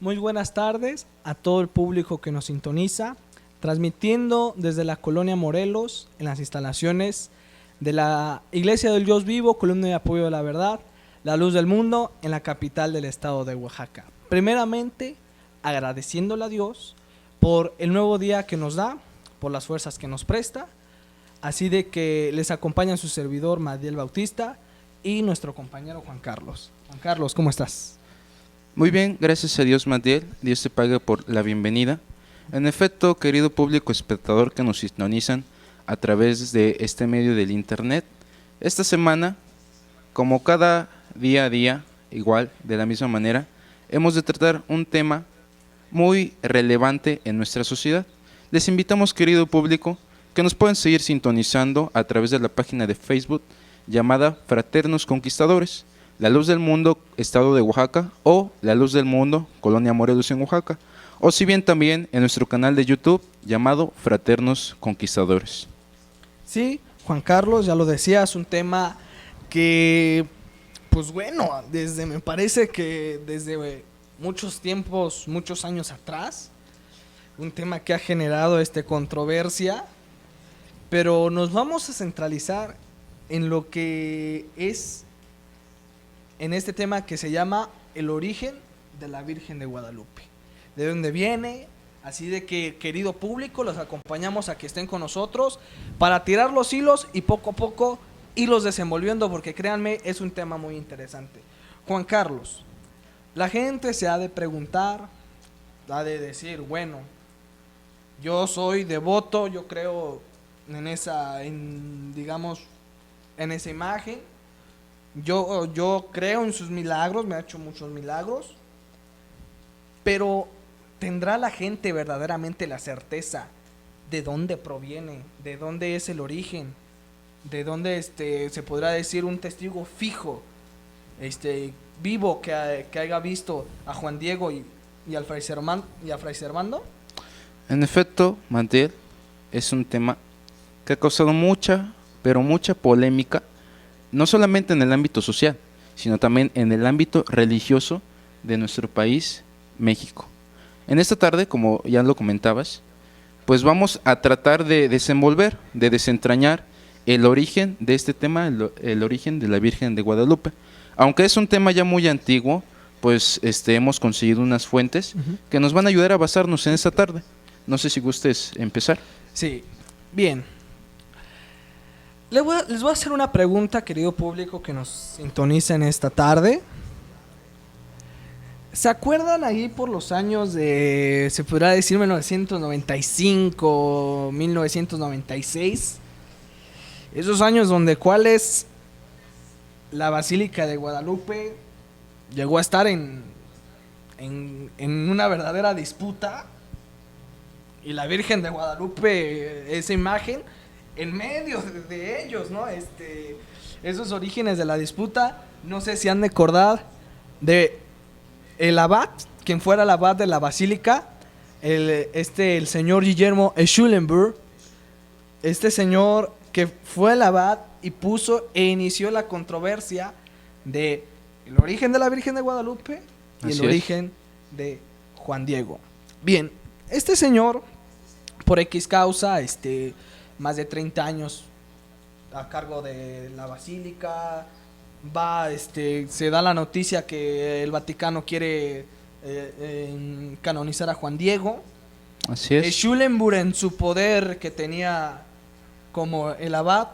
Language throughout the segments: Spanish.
Muy buenas tardes a todo el público que nos sintoniza, transmitiendo desde la colonia Morelos, en las instalaciones de la Iglesia del Dios Vivo, Columna de Apoyo de la Verdad, la Luz del Mundo, en la capital del estado de Oaxaca. Primeramente, agradeciéndole a Dios por el nuevo día que nos da, por las fuerzas que nos presta, así de que les acompaña su servidor Madiel Bautista y nuestro compañero Juan Carlos. Juan Carlos, ¿cómo estás? Muy bien, gracias a Dios, Matiel. Dios te pague por la bienvenida. En efecto, querido público espectador que nos sintonizan a través de este medio del internet, esta semana, como cada día a día, igual, de la misma manera, hemos de tratar un tema muy relevante en nuestra sociedad. Les invitamos, querido público, que nos puedan seguir sintonizando a través de la página de Facebook llamada Fraternos Conquistadores, La Luz del Mundo, Estado de Oaxaca, o La Luz del Mundo, Colonia Morelos en Oaxaca, o si bien también en nuestro canal de YouTube llamado Fraternos Conquistadores. Sí, Juan Carlos, ya lo decías, un tema que, pues bueno, me parece que desde muchos tiempos, muchos años atrás, un tema que ha generado controversia, pero nos vamos a centralizar en lo que es en este tema que se llama el origen de la Virgen de Guadalupe. ¿De dónde viene? Así de que, querido público, los acompañamos a que estén con nosotros para tirar los hilos y poco a poco irlos desenvolviendo, porque créanme, es un tema muy interesante. Juan Carlos, la gente se ha de preguntar, ha de decir, bueno, yo soy devoto, yo creo en esa imagen. Yo creo en sus milagros, me ha hecho muchos milagros, pero ¿tendrá la gente verdaderamente la certeza de dónde proviene, de dónde es el origen, de dónde se podrá decir un testigo fijo, vivo que haya visto a Juan Diego y a Fray Servando? En efecto, Matiel, es un tema que ha causado mucha, pero mucha polémica, no solamente en el ámbito social, sino también en el ámbito religioso de nuestro país, México. En esta tarde, como ya lo comentabas, pues vamos a tratar de desenvolver, de desentrañar el origen de este tema, el origen de la Virgen de Guadalupe. Aunque es un tema ya muy antiguo, pues hemos conseguido unas fuentes que nos van a ayudar a basarnos en esta tarde. No sé si gustes empezar. Sí, bien. Les voy a hacer una pregunta, querido público que nos sintoniza en esta tarde. ¿Se acuerdan ahí por los años de, se podrá decir, 1995, 1996? Esos años donde cuáles la Basílica de Guadalupe llegó a estar en una verdadera disputa, y la Virgen de Guadalupe, esa imagen en medio de ellos, ¿no? Esos orígenes de la disputa, no sé si han de acordar de el abad, quien fuera el abad de la basílica, el señor Guillermo Schulenburg, este señor que fue el abad y puso e inició la controversia de el origen de la Virgen de Guadalupe y el origen de Juan Diego. Bien, este señor, por X causa, más de 30 años a cargo de la basílica, se da la noticia que el Vaticano quiere canonizar a Juan Diego. Así es. Schulenburg, en su poder que tenía como el abad,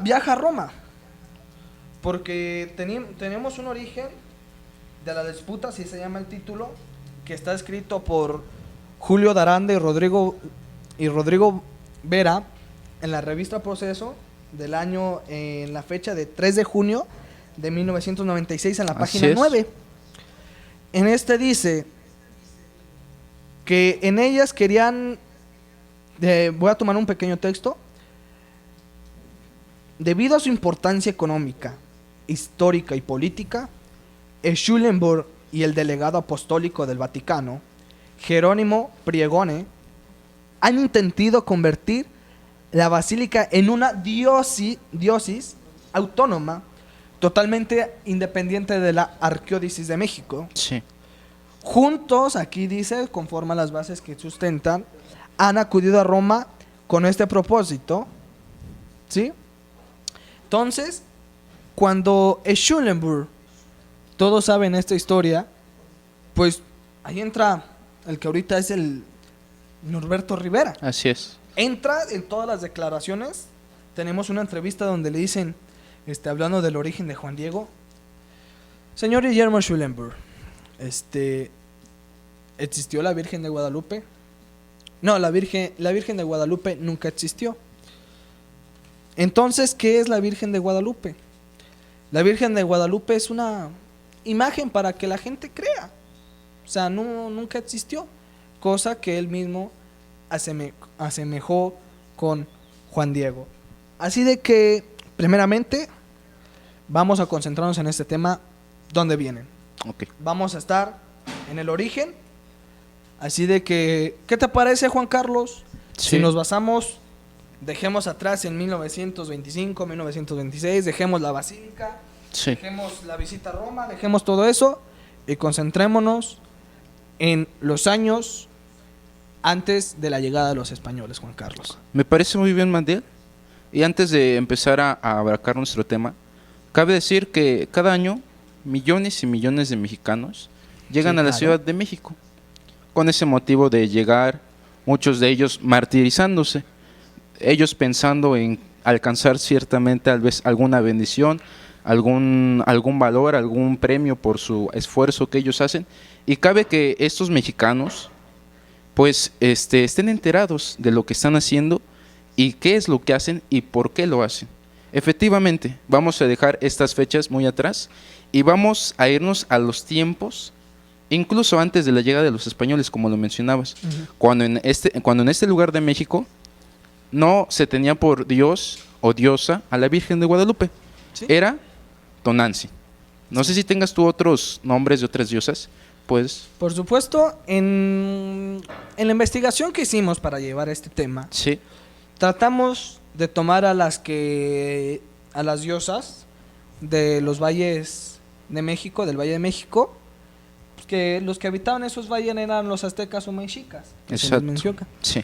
viaja a Roma, porque tenemos un origen de la disputa, así se llama el título, que está escrito por Julio de Aranda y Rodrigo Vera en la revista Proceso del año, en la fecha de 3 de junio de 1996, en la página 9. En dice que en ellas querían, voy a tomar un pequeño texto: debido a su importancia económica, histórica y política, Schulenburg y el delegado apostólico del Vaticano, Jerónimo Priegone, han intentado convertir la basílica en una diócesis autónoma, totalmente independiente de la Arquidiócesis de México. Sí. juntos, aquí dice, conforme a las bases que sustentan, han acudido a Roma con este propósito, ¿sí? Entonces, cuando Schulenburg, todos saben esta historia, pues ahí entra el que ahorita es el Norberto Rivera. Así es. Entra en todas las declaraciones. Tenemos una entrevista donde le dicen, hablando del origen de Juan Diego: señor Guillermo Schulenburg, ¿existió la Virgen de Guadalupe? No, la Virgen de Guadalupe nunca existió. Entonces, ¿qué es la Virgen de Guadalupe? La Virgen de Guadalupe es una imagen para que la gente crea. O sea, nunca existió. Cosa que él mismo asemejó con Juan Diego. Así de que, primeramente, vamos a concentrarnos en este tema, ¿dónde vienen? Ok. Vamos a estar en el origen. Así de que, ¿qué te parece, Juan Carlos? Sí. Si nos basamos, dejemos atrás en 1925, 1926, dejemos la basílica, Sí. dejemos la visita a Roma, dejemos todo eso y concentrémonos en los años antes de la llegada de los españoles, Juan Carlos. Me parece muy bien, Mandiel. Y antes de empezar a abarcar nuestro tema, cabe decir que cada año millones y millones de mexicanos llegan Sí, a la claro. Ciudad de México con ese motivo de llegar, muchos de ellos martirizándose, ellos pensando en alcanzar ciertamente tal vez alguna bendición, algún valor, algún premio por su esfuerzo que ellos hacen. Y cabe que estos mexicanos pues estén enterados de lo que están haciendo y qué es lo que hacen y por qué lo hacen. Efectivamente, vamos a dejar estas fechas muy atrás y vamos a irnos a los tiempos, incluso antes de la llegada de los españoles, como lo mencionabas. Cuando en este lugar de México no se tenía por Dios o diosa a la Virgen de Guadalupe, ¿Sí? era Tonantzin. No sé si tengas tú otros nombres de otras diosas, pues Por supuesto, en la investigación que hicimos para llevar este tema, sí, tratamos de tomar a las diosas de los valles de México, del Valle de México, pues que los que habitaban esos valles eran los aztecas o mexicas, que se les exacto. menciona. Sí,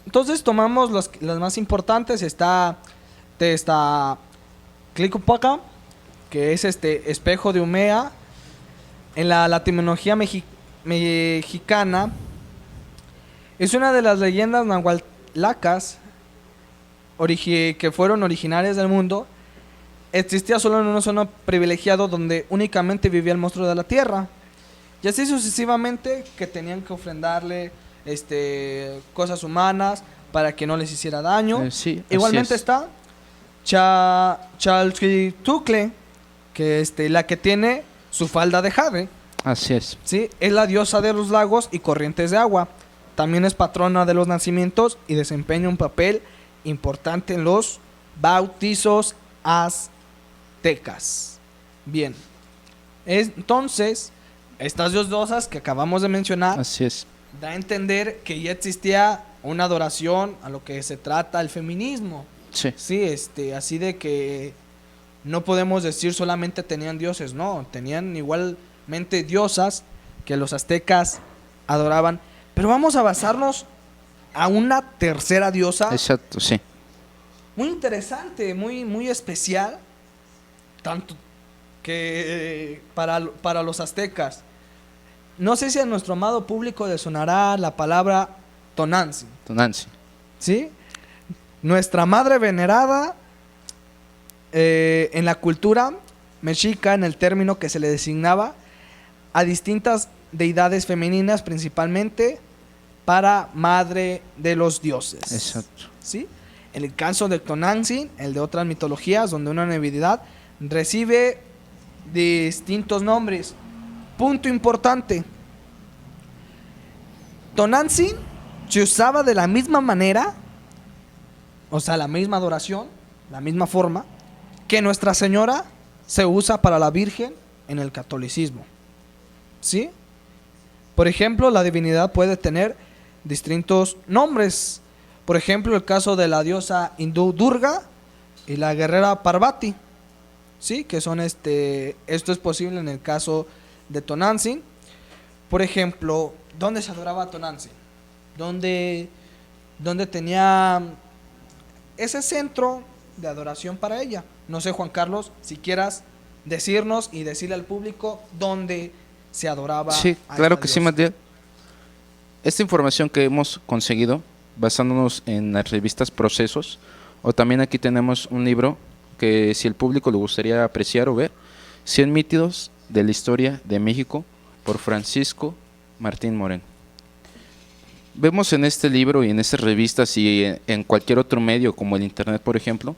Entonces tomamos las más importantes. Está Tlacopaca, que es espejo de Umea. En la etimología mexicana es una de las leyendas nahuatlacas que fueron originarias del mundo. Existía solo en una zona privilegiada donde únicamente vivía el monstruo de la tierra, y así sucesivamente, que tenían que ofrendarle cosas humanas para que no les hiciera daño. sí, así Igualmente es. está Chalchitucle, que la que tiene su falda de jade, Así es. ¿sí? Es la diosa de los lagos y corrientes de agua. También es patrona de los nacimientos y desempeña un papel importante en los bautizos aztecas. Bien. Entonces, estas dos diosas que acabamos de mencionar Así es. da a entender que ya existía una adoración a lo que se trata el feminismo. Sí, Sí, así de que no podemos decir solamente tenían dioses, no, tenían igualmente diosas que los aztecas adoraban. Pero vamos a basarnos a una tercera diosa exacto, sí. muy interesante, muy especial, tanto que para los aztecas. No sé si a nuestro amado público le sonará la palabra Tonantzin, Tonantzin. ¿sí? Nuestra madre venerada en la cultura mexica, en el término que se le designaba a distintas deidades femeninas, principalmente para madre de los dioses. Exacto. ¿Sí? En el caso de Tonantzin, el de otras mitologías, donde una divinidad recibe distintos nombres. Punto importante: Tonantzin se usaba de la misma manera, o sea, la misma adoración, la misma forma, que Nuestra Señora se usa para la Virgen en el catolicismo. ¿Sí? Por ejemplo, la divinidad puede tener distintos nombres. Por ejemplo, el caso de la diosa hindú Durga y la guerrera Parvati. ¿Sí? Que son esto es posible en el caso de Tonantzin. Por ejemplo, ¿dónde se adoraba a Tonantzin? ¿Dónde tenía ese centro de adoración para ella? No sé, Juan Carlos, si quieras decirnos y decirle al público dónde se adoraba Sí, a claro esta que sí, diosa. Matiel. Esta información que hemos conseguido, basándonos en las revistas Procesos, o también aquí tenemos un libro que si el público le gustaría apreciar o ver, 100 mitos de la historia de México, por Francisco Martín Moreno. Vemos en este libro y en estas revistas y en cualquier otro medio como el internet, por ejemplo,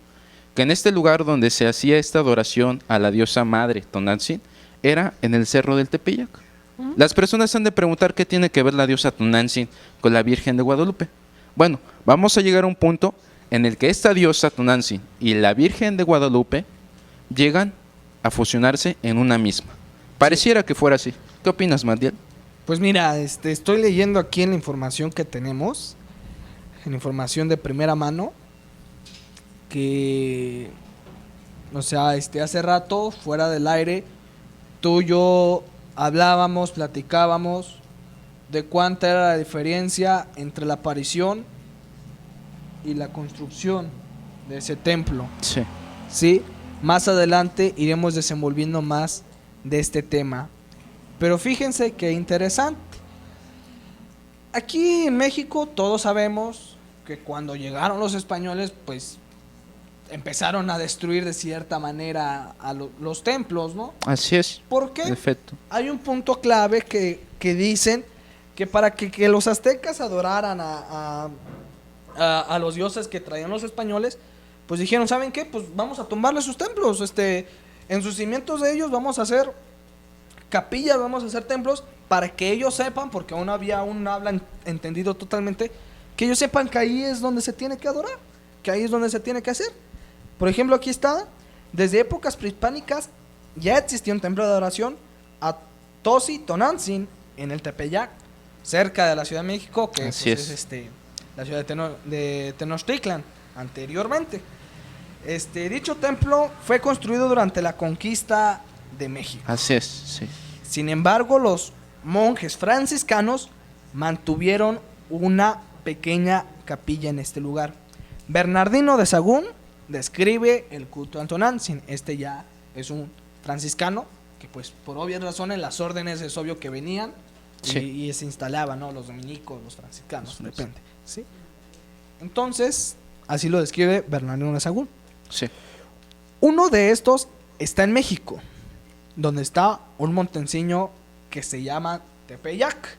que en este lugar donde se hacía esta adoración a la diosa madre Tonantzin era en el cerro del Tepeyac. Las personas han de preguntar qué tiene que ver la diosa Tonantzin con la Virgen de Guadalupe. Bueno, vamos a llegar a un punto en el que esta diosa Tonantzin y la Virgen de Guadalupe llegan a fusionarse en una misma. Pareciera que fuera así. ¿Qué opinas, Matiel? Pues mira, estoy leyendo aquí en la información que tenemos, en información de primera mano, que, o sea, hace rato, fuera del aire, tú y yo hablábamos, platicábamos de cuánta era la diferencia entre la aparición y la construcción de ese templo. Sí. ¿Sí? Más adelante iremos desenvolviendo más de este tema. Pero fíjense qué interesante. Aquí en México todos sabemos que cuando llegaron los españoles, pues empezaron a destruir de cierta manera a los templos, ¿no? Así es. ¿Por qué? En efecto. Hay un punto clave que dicen que para que los aztecas adoraran a los dioses que traían los españoles, pues dijeron, ¿saben qué? Pues vamos a tumbarle sus templos, en sus cimientos de ellos vamos a hacer capillas, vamos a hacer templos para que ellos sepan, porque aún no hablan entendido totalmente, que ellos sepan que ahí es donde se tiene que adorar, que ahí es donde se tiene que hacer. Por ejemplo, aquí está, desde épocas prehispánicas ya existía un templo de adoración a Tosi Tonantzin en el Tepeyac, cerca de la Ciudad de México, que Así pues, es. la ciudad de Tenochtitlan anteriormente. Dicho templo fue construido durante la conquista de México. Así es, sí. Sin embargo, los monjes franciscanos mantuvieron una pequeña capilla en este lugar. Bernardino de Sahagún describe el culto a Tonantzin. Ya es un franciscano que, pues, por obvias razones, las órdenes es obvio que venían Sí. y se instalaban, ¿no? Los dominicos, los franciscanos, de repente, ¿sí? Entonces, así lo describe Bernardino de Sahagún. Sí. Uno de estos está en México, donde está un montencillo que se llama Tepeyac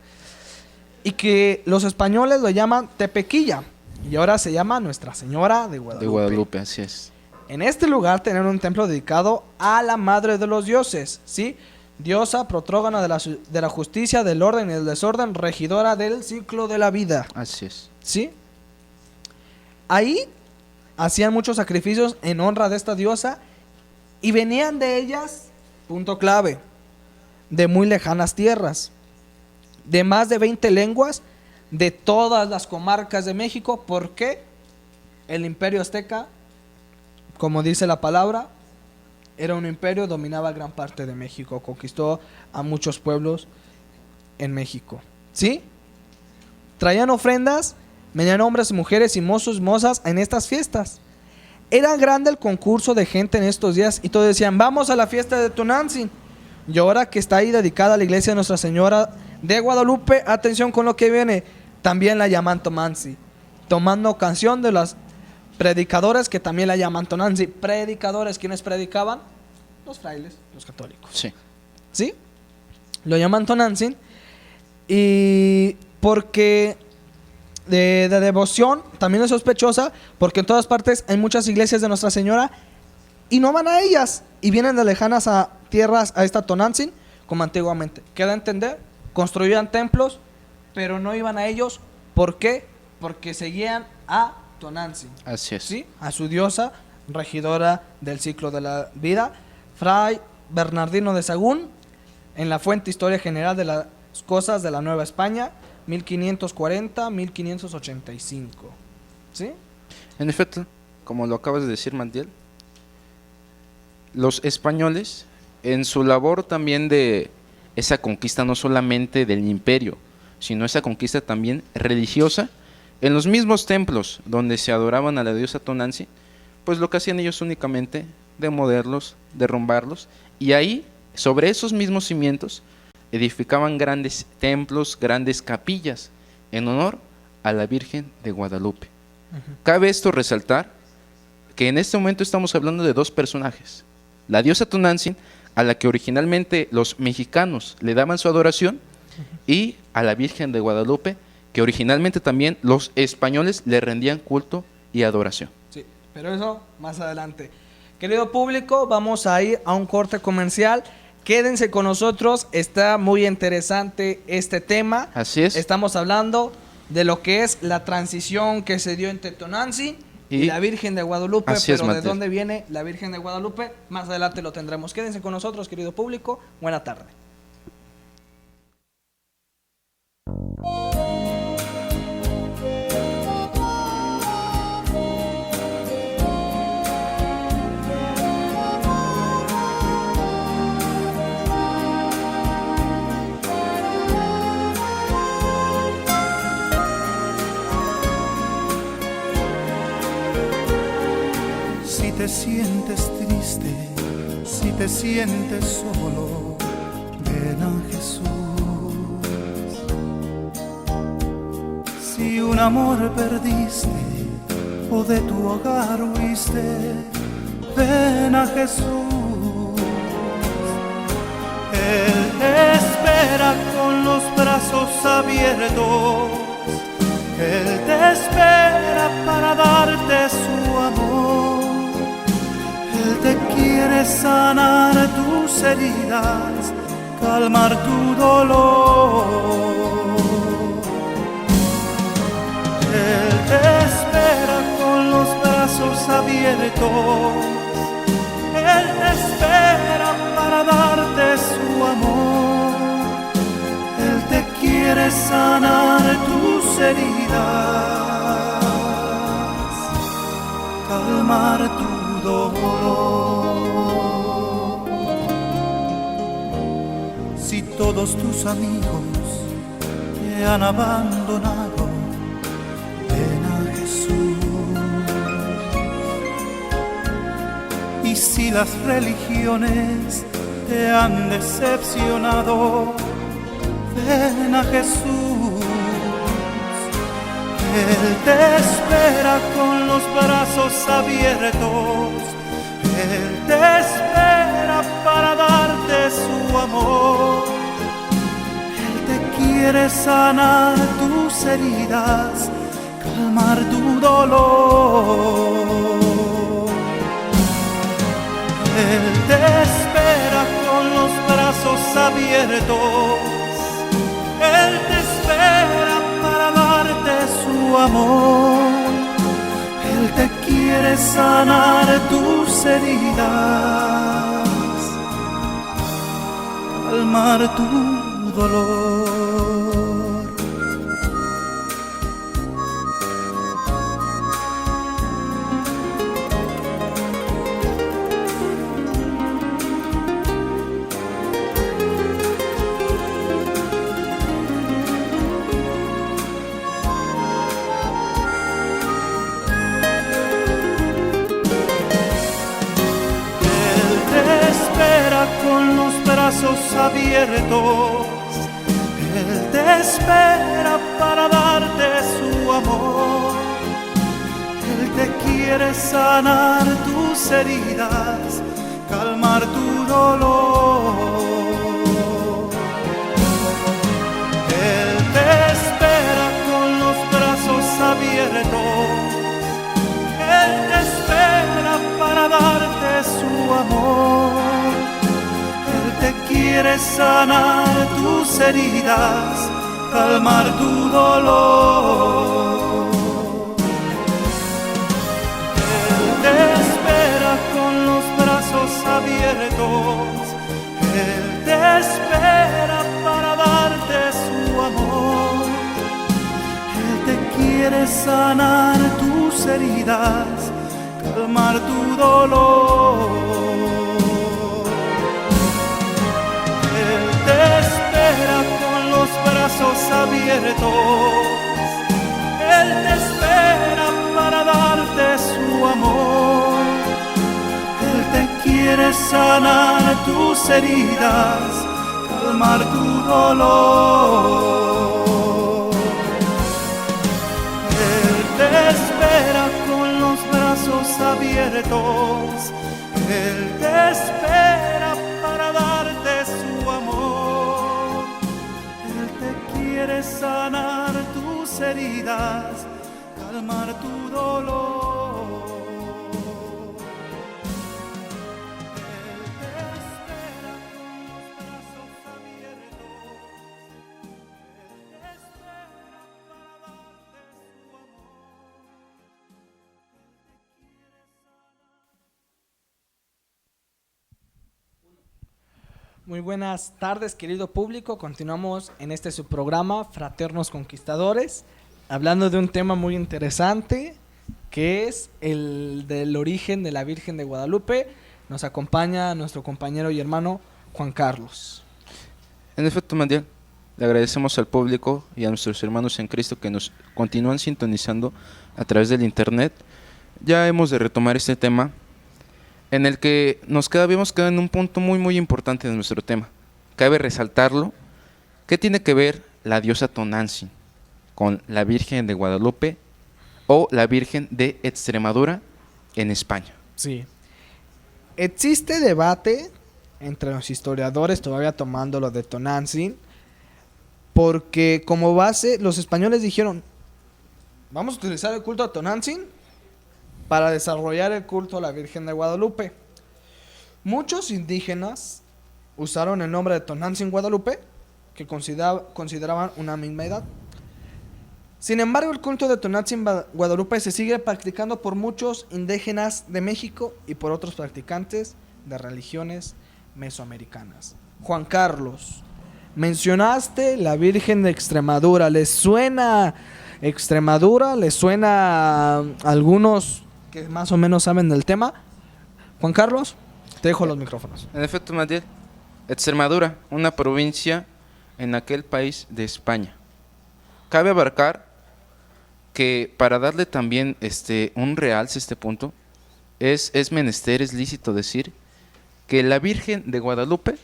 y que los españoles lo llaman Tepequilla y ahora se llama Nuestra Señora de Guadalupe. De Guadalupe, así es. En este lugar tenían un templo dedicado a la Madre de los Dioses, ¿sí? Diosa protrógana de la justicia, del orden y del desorden, regidora del ciclo de la vida, Así es. ¿sí? Ahí hacían muchos sacrificios en honra de esta diosa y venían de ellas, punto clave, de muy lejanas tierras, de más de 20 lenguas, de todas las comarcas de México, porque el imperio azteca, como dice la palabra, era un imperio, dominaba gran parte de México, conquistó a muchos pueblos en México, ¿sí? Traían ofrendas, venían hombres, mujeres y mozos, mozas en estas fiestas. Era grande el concurso de gente en estos días y todos decían, vamos a la fiesta de Tonantzin. Y ahora que está ahí dedicada a la iglesia de Nuestra Señora de Guadalupe, atención con lo que viene, también la llaman Tonantzin, tomando canción de los predicadores que también la llaman Tonantzin. Predicadores, ¿quiénes predicaban? Los frailes, los católicos. Sí. ¿Sí? Lo llaman Tonantzin y porque de devoción también es sospechosa, porque en todas partes hay muchas iglesias de Nuestra Señora y no van a ellas y vienen de lejanas a tierras a esta Tonantzin como antiguamente. Queda a entender, construían templos, pero no iban a ellos. ¿Por qué? Porque seguían a Tonantzin, Así es. ¿sí? A su diosa regidora del ciclo de la vida. Fray Bernardino de Sahagún, en la fuente Historia General de las Cosas de la Nueva España, 1540-1585. ¿Sí? En efecto, como lo acabas de decir, Mandiel, los españoles, en su labor también de esa conquista no solamente del imperio, sino esa conquista también religiosa. En los mismos templos donde se adoraban a la diosa Tonantzin, pues lo que hacían ellos únicamente demolerlos, derrumbarlos, y ahí, sobre esos mismos cimientos, edificaban grandes templos, grandes capillas, en honor a la Virgen de Guadalupe. Cabe esto resaltar que en este momento estamos hablando de dos personajes: la diosa Tonantzin, a la que originalmente los mexicanos le daban su adoración, y a la Virgen de Guadalupe, que originalmente también los españoles le rendían culto y adoración. Sí, pero eso más adelante. Querido público, vamos a ir a un corte comercial. Quédense con nosotros, está muy interesante este tema. Así es. Estamos hablando de lo que es la transición que se dio entre Tonantzin y la Virgen de Guadalupe, pero ¿de dónde viene la Virgen de Guadalupe? Más adelante lo tendremos. Quédense con nosotros, querido público. Buena tarde. Si te sientes triste, si te sientes solo, ven a Jesús. Si un amor perdiste o de tu hogar huiste, ven a Jesús. Él te espera con los brazos abiertos, Él te espera para darte su amor. Él te quiere sanar tus heridas, calmar tu dolor. Él te espera con los brazos abiertos, Él te espera para darte su amor. Él te quiere sanar tus heridas, calmar tu dolor. Si todos tus amigos te han abandonado, ven a Jesús. Y si las religiones te han decepcionado, ven a Jesús. Él te espera con los brazos abiertos, Él te espera para darte su amor. Él te quiere sanar tus heridas, calmar tu dolor. Él te espera con los brazos abiertos, Él te espera para darte su amor. Él te quiere sanar tus heridas, calmar tu dolor. Con los brazos abiertos, Él te espera para darte su amor. Él te quiere sanar tus heridas, calmar tu dolor. Él te espera con los brazos abiertos, Él te espera para darte su amor. Te quiere sanar tus heridas, calmar tu dolor. Él te espera con los brazos abiertos, Él te espera para darte su amor. Él te quiere sanar tus heridas, calmar tu dolor. Él te brazos abiertos. Él te espera para darte su amor. Él te quiere sanar tus heridas, calmar tu dolor. Él te espera con los brazos abiertos. Él te espera para darte su amor. Él te quiere sanar tus heridas, calmar tu dolor. Él te espera con los brazos abiertos. Él te espera para darte su amor. Muy buenas tardes, querido público. Continuamos en este su programa, Fraternos Conquistadores, hablando de un tema muy interesante, que es el del origen de la Virgen de Guadalupe. Nos acompaña nuestro compañero y hermano Juan Carlos. En efecto, Mandiel, le agradecemos al público y a nuestros hermanos en Cristo que nos continúan sintonizando a través del internet. Ya hemos de retomar este tema en el que habíamos quedado en un punto muy importante de nuestro tema. Cabe resaltarlo. ¿Qué tiene que ver la diosa Tonantzin con la Virgen de Guadalupe o la Virgen de Extremadura en España? Sí. Existe debate entre los historiadores, todavía tomando lo de Tonantzin, porque como base los españoles dijeron: vamos a utilizar el culto a Tonantzin para desarrollar el culto a la Virgen de Guadalupe. Muchos indígenas usaron el nombre de Tonantzin Guadalupe, que consideraban una misma edad. Sin embargo, el culto de Tonantzin Guadalupe se sigue practicando por muchos indígenas de México y por otros practicantes de religiones mesoamericanas. Juan Carlos, mencionaste la Virgen de Extremadura. ¿Les suena Extremadura? ¿Les suena a algunos que más o menos saben del tema? Juan Carlos, te dejo los micrófonos. En efecto, Mandiel, Extremadura, una provincia en aquel país de España. Cabe abarcar que para darle también un realce a este punto, es menester, es lícito decir que la Virgen de Guadalupe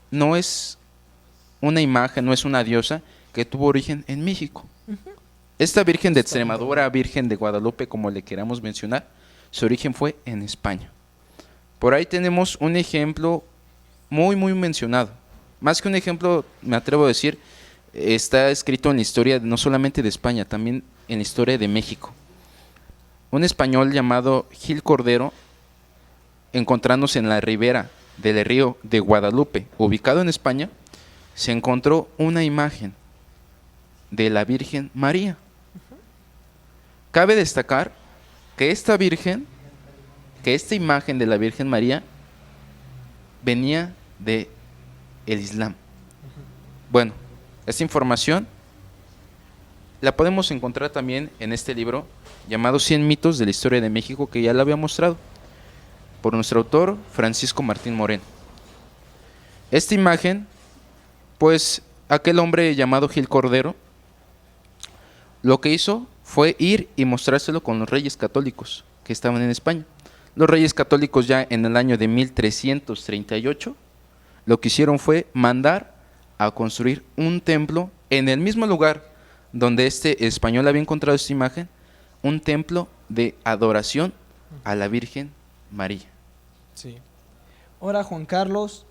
no es una imagen, no es una diosa que tuvo origen en México. Esta Virgen de Extremadura, Virgen de Guadalupe, como le queramos mencionar, su origen fue en España. Por ahí tenemos un ejemplo muy mencionado. Más que un ejemplo, me atrevo a decir, está escrito en la historia no solamente de España, también en la historia de México. Un español llamado Gil Cordero, encontrándose en la ribera del río de Guadalupe, ubicado en España, se encontró una imagen de la Virgen María. Cabe destacar que esta imagen de la Virgen María venía de el Islam. Bueno, esta información la podemos encontrar también en este libro llamado 100 mitos de la historia de México, que ya la había mostrado por nuestro autor Francisco Martín Moreno. Esta imagen, pues aquel hombre llamado Gil Cordero lo que hizo fue ir y mostrárselo con los reyes católicos que estaban en España. Los reyes católicos, ya en el año de 1338, lo que hicieron fue mandar a construir un templo en el mismo lugar donde este español había encontrado esta imagen, un templo de adoración a la Virgen María. Sí. Ahora, Juan Carlos,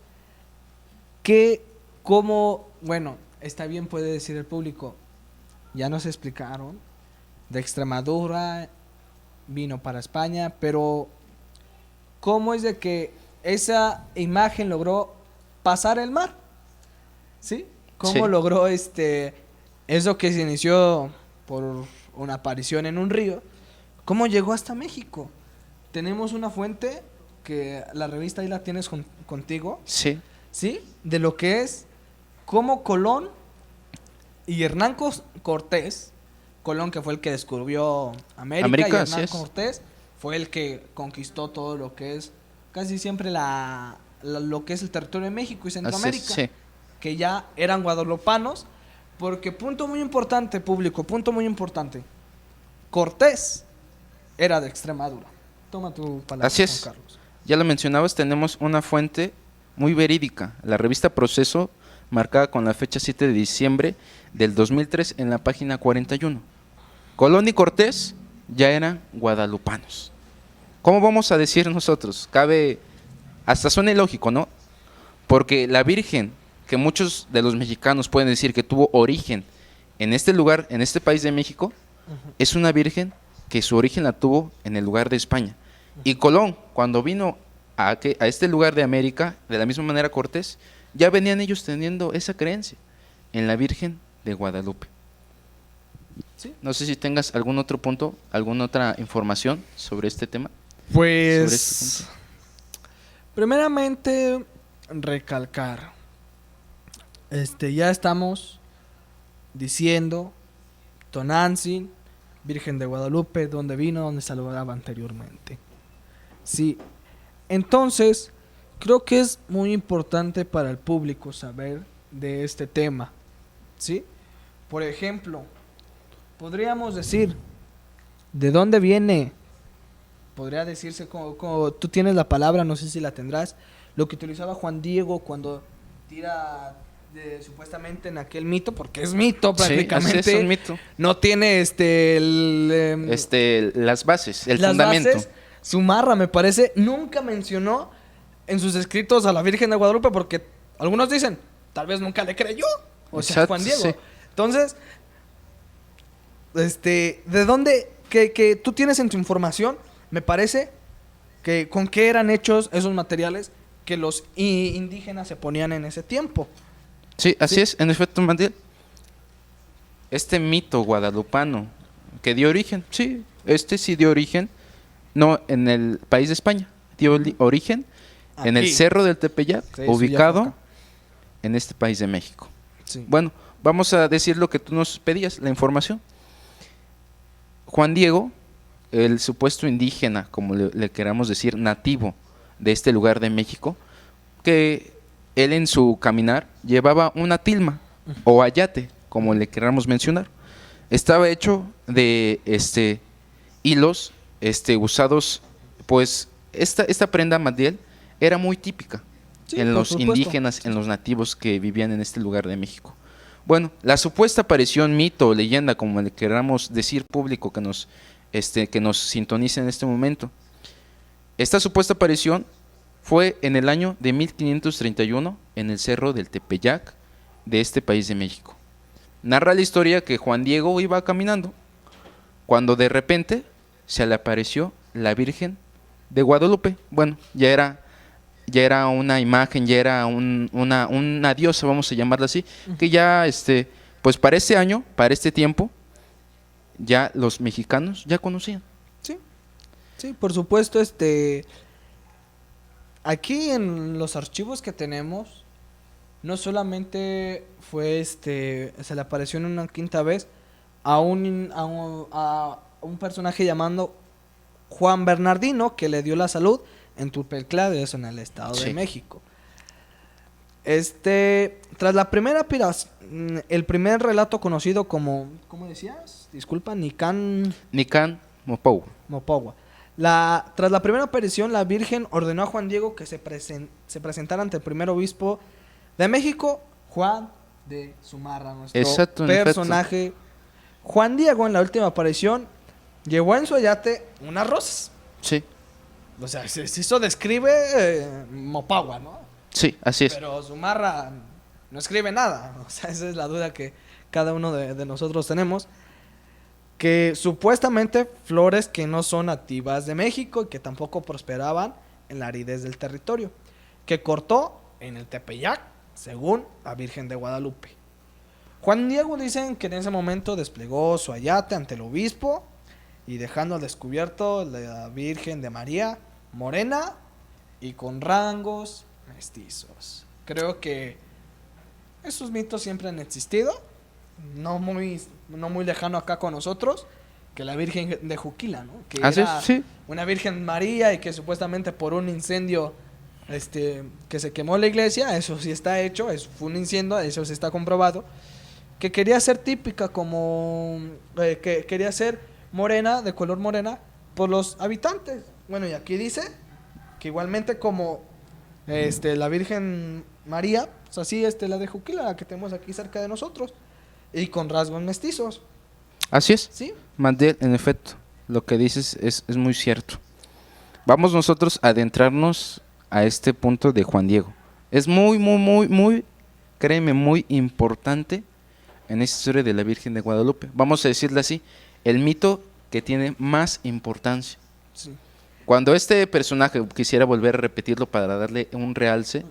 bueno, está bien, puede decir el público, ya nos explicaron, de Extremadura vino para España, pero ¿cómo es de que esa imagen logró pasar el mar? ¿Sí? ¿Cómo Sí. logró eso que se inició por una aparición en un río? ¿Cómo llegó hasta México? Tenemos una fuente que la revista ahí la tienes contigo, Sí. ¿sí? De lo que es cómo Colón y Hernán Cortés, Colón, que fue el que descubrió América, y así Hernán es. Cortés fue el que conquistó todo lo que es casi siempre lo que es el territorio de México y Centroamérica, Así es, sí. que ya eran guadalupanos, Porque punto muy importante, público, punto muy importante. Cortés era de Extremadura. Toma tu palabra, Así es. Juan Carlos. Ya lo mencionabas, tenemos una fuente muy verídica, la revista Proceso, marcada con la fecha 7 de diciembre del 2003 en la página 41. Colón y Cortés ya eran guadalupanos. ¿Cómo vamos a decir nosotros? Hasta suena ilógico, ¿no? Porque la Virgen, que muchos de los mexicanos pueden decir que tuvo origen en este lugar, en este país de México, es una Virgen que su origen la tuvo en el lugar de España. Y Colón, cuando vino a este lugar de América, de la misma manera Cortés, ya venían ellos teniendo esa creencia en la Virgen de Guadalupe. ¿Sí? No sé si tengas algún otro punto, alguna otra información sobre este tema. Pues, Sobre este punto. primeramente, recalcar. Ya estamos diciendo Tonantzin, Virgen de Guadalupe, donde vino, donde saludaba anteriormente. Sí. Entonces, creo que es muy importante para el público saber de este tema. ¿Sí? Por ejemplo, podríamos decir, ¿de dónde viene? Podría decirse, como tú tienes la palabra, no sé si la tendrás, lo que utilizaba Juan Diego cuando tira supuestamente en aquel mito, porque es mito prácticamente. Sí, así es un mito. No tiene Las bases, el las fundamento. bases. Zumarra, me parece, nunca mencionó en sus escritos a la Virgen de Guadalupe, porque algunos dicen, tal vez nunca le creyó. O sea, Exacto, Juan Diego. sí. Entonces, ¿de dónde que tú tienes en tu información? Me parece que con qué eran hechos esos materiales que los indígenas se ponían en ese tiempo. Sí, así Sí. es, en efecto, Mandiel. Este mito guadalupano que dio origen, sí dio origen, no en el país de España, dio origen en el Aquí. Cerro del Tepeyac, Sí, eso ya ubicado fue acá. en este país de México. Sí. Bueno, vamos a decir lo que tú nos pedías, la información. Juan Diego, el supuesto indígena, como le queramos decir, nativo de este lugar de México, que él en su caminar llevaba una tilma o ayate, como le queramos mencionar. Estaba hecho de hilos usados, pues esta prenda Mandiel era muy típica Sí, en por los supuesto. indígenas, en los nativos que vivían en este lugar de México. Bueno, la supuesta aparición, mito o leyenda, como le queramos decir público que nos sintoniza en este momento. Esta supuesta aparición fue en el año de 1531 en el Cerro del Tepeyac de este país de México. Narra la historia que Juan Diego iba caminando cuando de repente se le apareció la Virgen de Guadalupe. Bueno, ya era una imagen, ya era una diosa, vamos a llamarla así, que ya pues para este año, para este tiempo, ya los mexicanos ya conocían. Sí, por supuesto, aquí en los archivos que tenemos, no solamente fue se le apareció en una quinta vez a un personaje llamado Juan Bernardino, que le dio la salud en Tulpelclade, eso en el Estado de Sí. México. Tras la primera el primer relato conocido como, ¿cómo decías? Disculpa, Nican Nican Mopou. Mopogua. Tras la primera aparición, la Virgen ordenó a Juan Diego que se presentara ante el primer obispo de México, Juan de Zumarra, nuestro Exacto, en personaje. Juan Diego, en la última aparición, llevó en su ayate unas rosas. Sí, O sea, eso describe Mopagua, ¿no? sí, así es. Pero Zumarra no escribe nada. O sea, esa es la duda que cada uno de nosotros tenemos. Que supuestamente flores que no son nativas de México y que tampoco prosperaban en la aridez del territorio. Que cortó en el Tepeyac, según la Virgen de Guadalupe. Juan Diego dicen que en ese momento desplegó su ayate ante el obispo y dejando al descubierto la Virgen de María, morena y con rangos mestizos. Creo que esos mitos siempre han existido, no muy lejano acá con nosotros, que la Virgen de Juquila, ¿no? Que Así era es, sí. una Virgen María y que supuestamente por un incendio que se quemó la iglesia, eso sí está hecho, eso fue un incendio, eso sí está comprobado, que quería ser típica como que quería ser morena, de color morena, por los habitantes. Bueno, y aquí dice que igualmente como la Virgen María, pues así la de Juquila, la que tenemos aquí cerca de nosotros, y con rasgos mestizos. Así es. ¿Sí? Mandiel, en efecto, lo que dices es muy cierto. Vamos nosotros a adentrarnos a este punto de Juan Diego. Es muy, créeme, muy importante en esta historia de la Virgen de Guadalupe. Vamos a decirle así, el mito que tiene más importancia. Sí. Cuando este personaje, quisiera volver a repetirlo para darle un realce,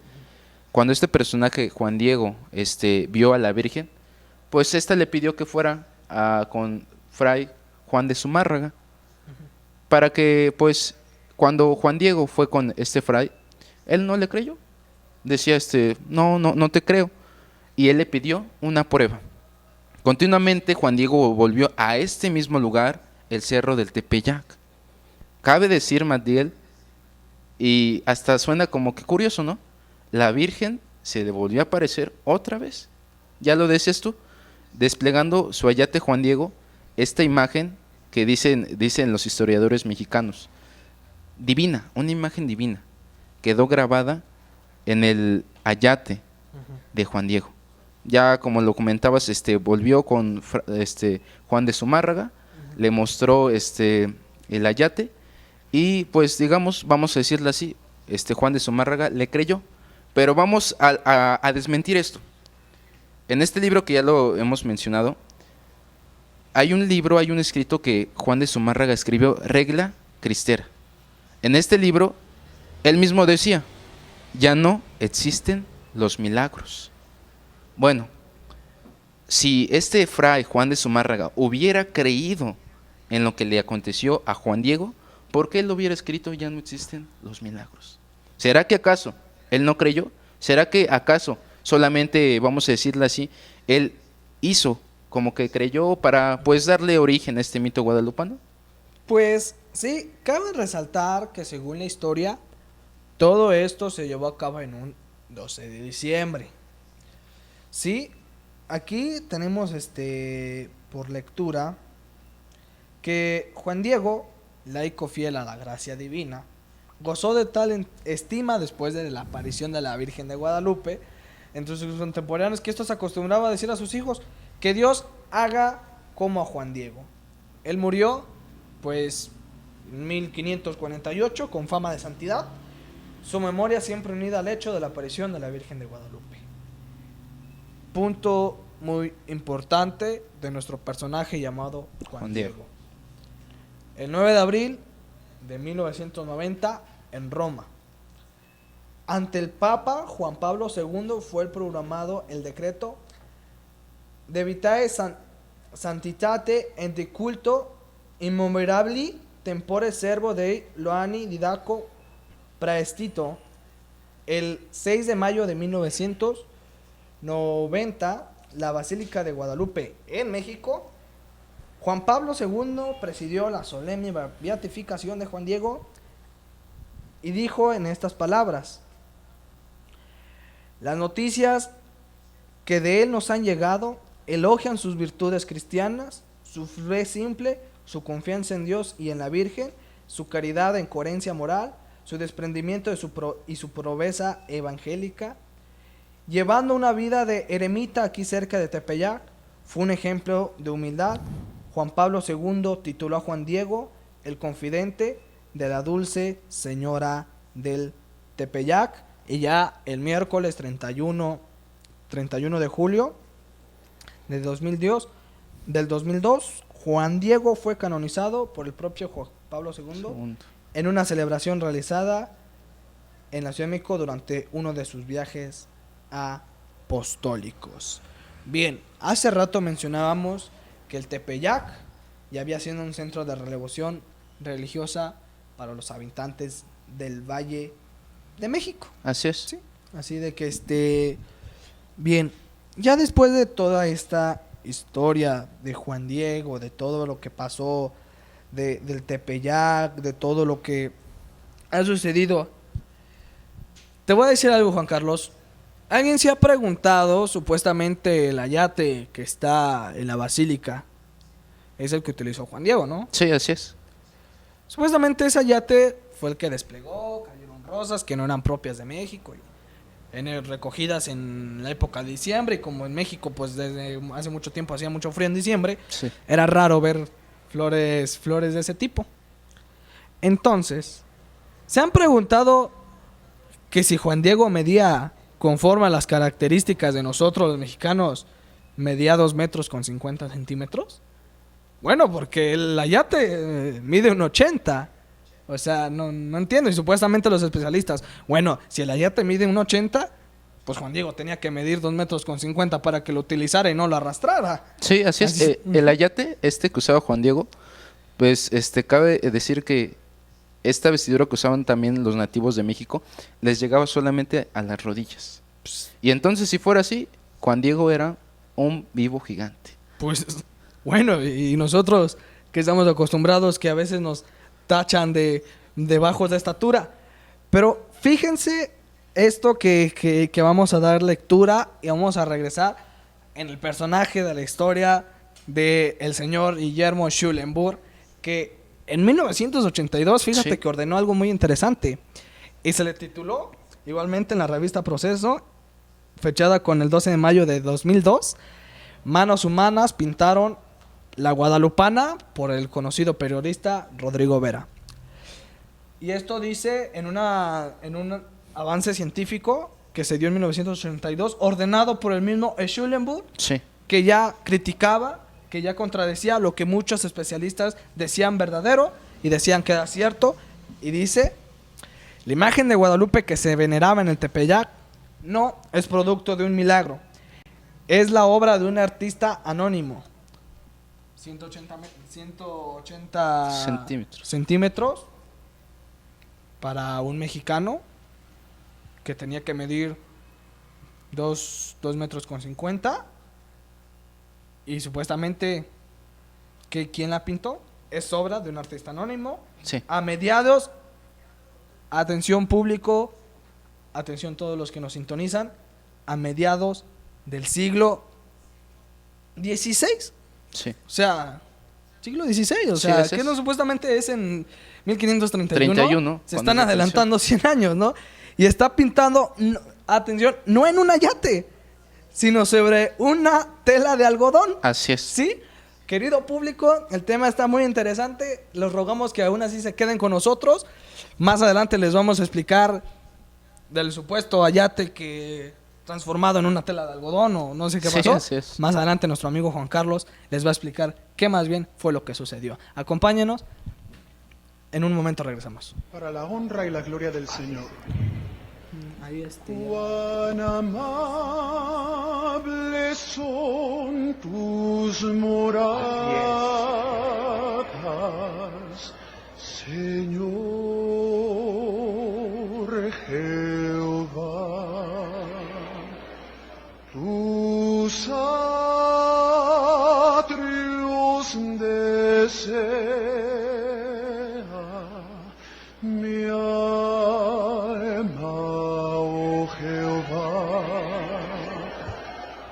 cuando este personaje, Juan Diego, vio a la Virgen, pues esta le pidió que fuera con Fray Juan de Zumárraga, para que, pues, cuando Juan Diego fue con este fray, él no le creyó. Decía, no te creo. Y él le pidió una prueba. Continuamente Juan Diego volvió a este mismo lugar, el cerro del Tepeyac. Cabe decir, Matiel, y hasta suena como que curioso, ¿no? La Virgen se le volvió a aparecer otra vez. Ya lo decías tú, desplegando su ayate Juan Diego, esta imagen que dicen los historiadores mexicanos, divina, una imagen divina, quedó grabada en el ayate de Juan Diego. Ya como lo comentabas, volvió con Juan de Zumárraga, le mostró el ayate y pues digamos, vamos a decirlo así, Juan de Zumárraga le creyó. Pero vamos a desmentir esto. En este libro que ya lo hemos mencionado, hay un escrito que Juan de Zumárraga escribió, Regla Cristera. En este libro, él mismo decía, ya no existen los milagros. Bueno, si este fray Juan de Zumárraga hubiera creído en lo que le aconteció a Juan Diego, ¿por qué él lo hubiera escrito, ya no existen los milagros? ¿Será que acaso él no creyó? ¿Será que acaso solamente, vamos a decirlo así, él hizo como que creyó para pues darle origen a este mito guadalupano? Pues sí, cabe resaltar que según la historia, todo esto se llevó a cabo en un 12 de diciembre. Sí, aquí tenemos por lectura que Juan Diego, laico fiel a la gracia divina, gozó de tal estima después de la aparición de la Virgen de Guadalupe entre sus contemporáneos que esto se acostumbraba a decir a sus hijos, que Dios haga como a Juan Diego. Él murió pues en 1548 con fama de santidad, su memoria siempre unida al hecho de la aparición de la Virgen de Guadalupe. Punto muy importante de nuestro personaje llamado Juan Diego. El 9 de abril de 1990 en Roma, ante el Papa Juan Pablo II fue programado el decreto De Vitae Santitate et de Culto Immoverabili Tempore Servo Dei Loani Didaco Praestito. El 6 de mayo de 1990, la Basílica de Guadalupe en México, Juan Pablo II presidió la solemne beatificación de Juan Diego y dijo en estas palabras: las noticias que de él nos han llegado elogian sus virtudes cristianas, su fe simple, su confianza en Dios y en la Virgen, su caridad en coherencia moral, su desprendimiento y su proveza evangélica. Llevando una vida de eremita aquí cerca de Tepeyac, fue un ejemplo de humildad. Juan Pablo II tituló a Juan Diego el confidente de la dulce señora del Tepeyac. Y ya el miércoles 31 de julio del 2002, Juan Diego fue canonizado por el propio Juan Pablo II en una celebración realizada en la Ciudad de México durante uno de sus viajes apostólicos. Bien, hace rato mencionábamos que el Tepeyac ya había sido un centro de relevación religiosa para los habitantes del Valle de México. Así es. Sí, así de que bien, ya después de toda esta historia de Juan Diego, de todo lo que pasó, del Tepeyac, de todo lo que ha sucedido, te voy a decir algo, Juan Carlos. ¿Alguien se ha preguntado, supuestamente el ayate que está en la basílica es el que utilizó Juan Diego, ¿no? Sí, así es. Supuestamente ese ayate fue el que desplegó, cayeron rosas que no eran propias de México, recogidas en la época de diciembre, y como en México pues desde hace mucho tiempo hacía mucho frío en diciembre, Sí. era raro ver flores de ese tipo. Entonces, ¿se han preguntado que si Juan Diego medía conforme a las características de nosotros los mexicanos, medía 2 metros con 50 centímetros? Bueno, porque el ayate mide un 80. O sea, no entiendo. Y supuestamente los especialistas, bueno, si el ayate mide un 80, pues Juan Diego tenía que medir 2 metros con 50 para que lo utilizara y no lo arrastrara. Sí, así es. El ayate, que usaba Juan Diego, pues cabe decir que esta vestidura que usaban también los nativos de México les llegaba solamente a las rodillas. Y entonces, si fuera así, Juan Diego era un vivo gigante. Pues, bueno, y nosotros que estamos acostumbrados que a veces nos tachan de bajos de estatura. Pero fíjense esto que vamos a dar lectura y vamos a regresar en el personaje de la historia del señor Guillermo Schulenburg, que en 1982, fíjate Sí. que ordenó algo muy interesante y se le tituló igualmente en la revista Proceso, fechada con el 12 de mayo de 2002, Manos humanas pintaron la Guadalupana por el conocido periodista Rodrigo Vera. Y esto dice en un avance científico que se dio en 1982, ordenado por el mismo Schulenburg, Sí. que ya criticaba, que ya contradecía lo que muchos especialistas decían verdadero y decían que era cierto. Y dice: la imagen de Guadalupe que se veneraba en el Tepeyac no es producto de un milagro, es la obra de un artista anónimo. 180 centímetros para un mexicano que tenía que medir 2 metros con 50. Y supuestamente, ¿quién la pintó? Es obra de un artista anónimo. Sí. A mediados, atención público, atención todos los que nos sintonizan, a mediados del siglo XVI. Sí. O sea, siglo XVI. O Sí, sea, ese que es. no supuestamente es en 1531. 31, Se cuando están se adelantando 100 años, ¿no? Y está pintando, atención, no en un ayate, sino sobre una tela de algodón. Así es. ¿Sí? Querido público, el tema está muy interesante. Les rogamos que aún así se queden con nosotros. Más adelante les vamos a explicar del supuesto ayate que transformado en una tela de algodón o no sé qué Sí, pasó. así es. Más adelante nuestro amigo Juan Carlos les va a explicar qué más bien fue lo que sucedió. Acompáñenos. En un momento regresamos. Para la honra y la gloria del Señor. Ahí Cuán amables son tus moradas, Señor Jehová. Tus atrios desea mi alma, oh Jehová,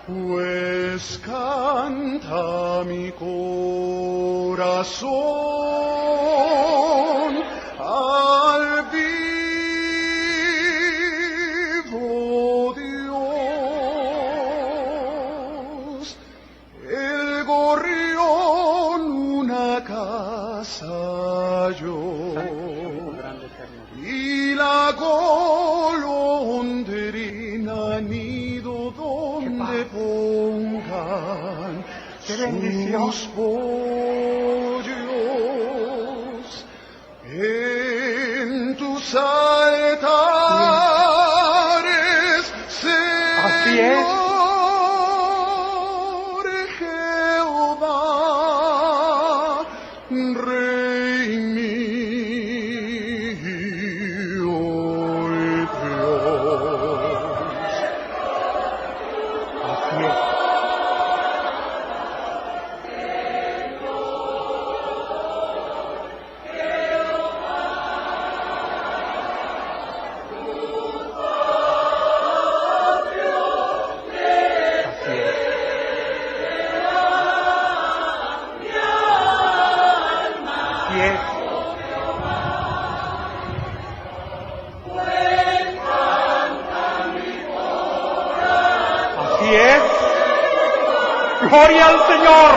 pues canta mi corazón al vivo Dios. El gorrión una casa halló y la golondrina nido donde pongan sus pollos en tus altares, Señor Jehová, Rey mío y Dios. Así es. ¡Gloria al Señor!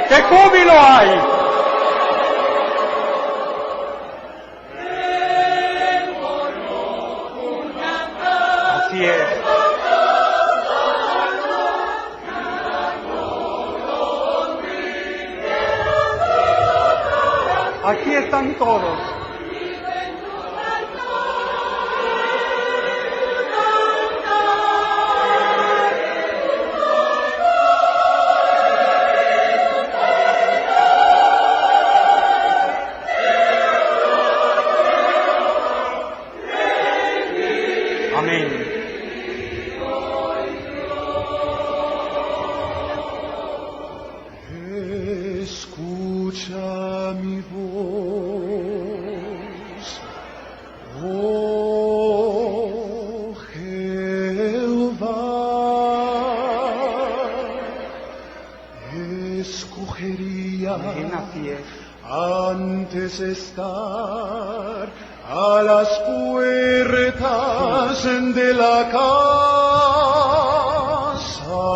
¡Qué júbilo hay! Así es. Aquí están todos. Amén. Escucha mi voz, oh Jehová, escogería Amén, así es. antes estar a las puertas de la casa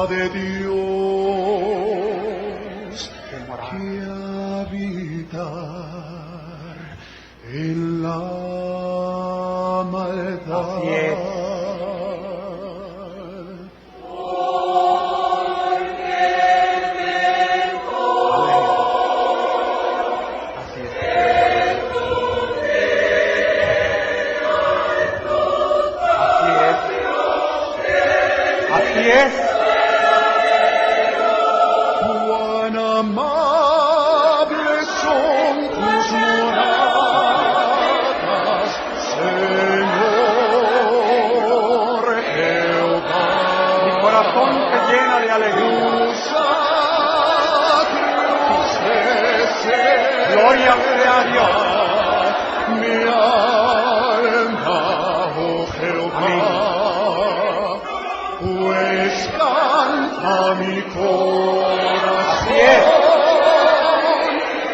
de Dios que habitar en la maldad. Así es. Así es. Así es. Cuán amables son tus moradas, Señor Jehová. Mi corazón se llena de alegría. Gloria sea a Dios. Mi alma, oh Jehová, pues canta mi corazón. Así es.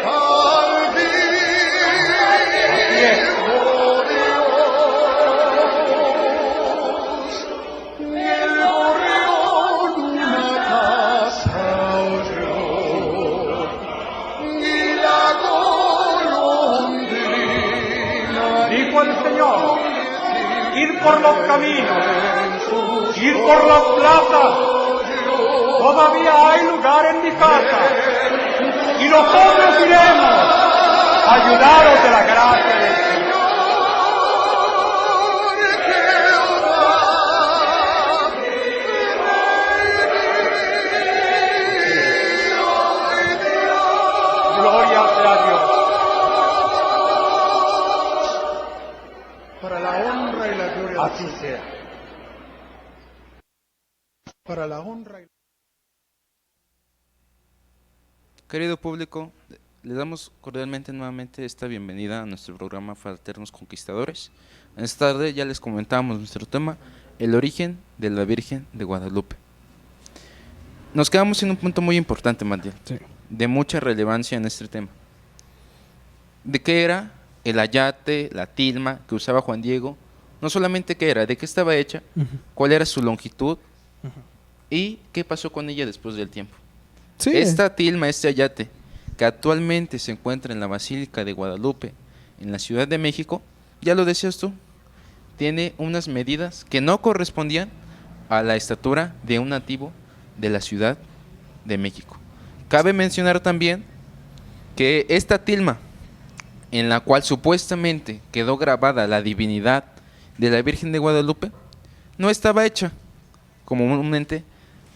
Al vivo Dios, y el gorrión una casa oyó, y la golondrina Dijo el Señor, ir por los caminos, ir por las plazas, todavía hay lugar en mi casa, y nosotros iremos a ayudaros de la gracia del Señor. Gloria sea a Dios. para la honra y la gloria de Así Dios. sea. Para la honra y Querido público, le damos cordialmente nuevamente esta bienvenida a nuestro programa Fraternos Conquistadores. En esta tarde ya les comentamos nuestro tema, el origen de la Virgen de Guadalupe. Nos quedamos en un punto muy importante, Matiel, Sí. de mucha relevancia en este tema. ¿De qué era el ayate, la tilma que usaba Juan Diego? No solamente qué era, de qué estaba hecha, cuál era su longitud y qué pasó con ella después del tiempo. Sí. Esta tilma, este ayate, que actualmente se encuentra en la Basílica de Guadalupe, en la Ciudad de México, ya lo decías tú, tiene unas medidas que no correspondían a la estatura de un nativo de la Ciudad de México. Cabe mencionar también que esta tilma, en la cual supuestamente quedó grabada la divinidad de la Virgen de Guadalupe, no estaba hecha comúnmente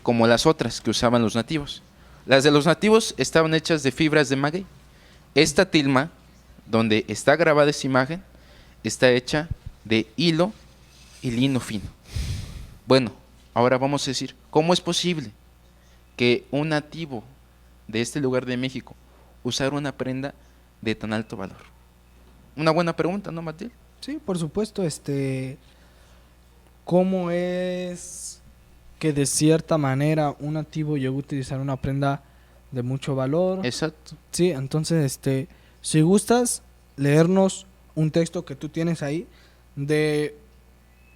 como las otras que usaban los nativos. Las de los nativos estaban hechas de fibras de maguey. Esta tilma, donde está grabada esa imagen, está hecha de hilo y lino fino. Bueno, ahora vamos a decir, ¿cómo es posible que un nativo de este lugar de México usara una prenda de tan alto valor? Una buena pregunta, ¿no, Matil? Sí, por supuesto, ¿cómo es que de cierta manera un nativo llegó a utilizar una prenda de mucho valor? Exacto. Sí, entonces, si gustas leernos un texto que tú tienes ahí de